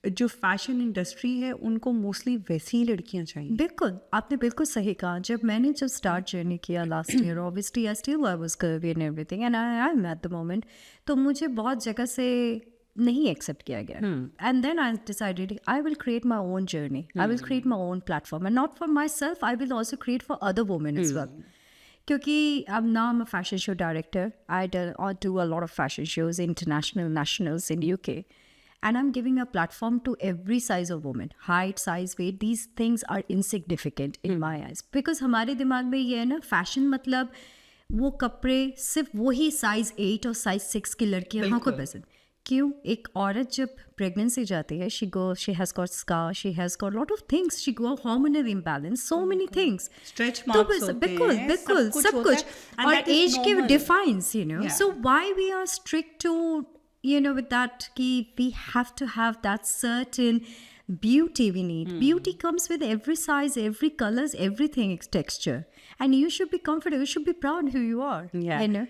जो fashion industry है उनको मोस्टली वैसी ही लड़कियां चाहिए. बिल्कुल, आपने बिल्कुल सही कहा. जब स्टार्ट जर्नी किया last year, obviously I was curvy and everything and I am at the moment, तो मुझे बहुत जगह से नहीं एक्सेप्ट किया गया. And then I decided I will create my own journey, I will create my own platform and not for my self, I will also create for other women as well. क्योंकि अब now I'm a fashion show director. I do a lot of fashion shows, international, nationals in UK. And I'm giving a platform to every size of woman. Height, size, weight, these things are insignificant in my eyes. Because हमारे दिमाग में ये है ना, fashion मतलब वो कपड़े सिर्फ वही साइज 8 और साइज 6 की लड़कियाँ को पसंद. क्यों? एक औरत जब प्रेगनेंसी जाती है, she has got scar, she has got lot of things, she got hormonal imbalance, so many things. Stretch marks होते हैं, बिल्कुल सब कुछ. और एज के defines, you know. Yeah. So why we are strict to, you know, with that ki we have to have that certain beauty we need. Beauty comes with every size, every colors, everything, texture. And you should be comfortable, you should be proud who you are. Yeah. You know?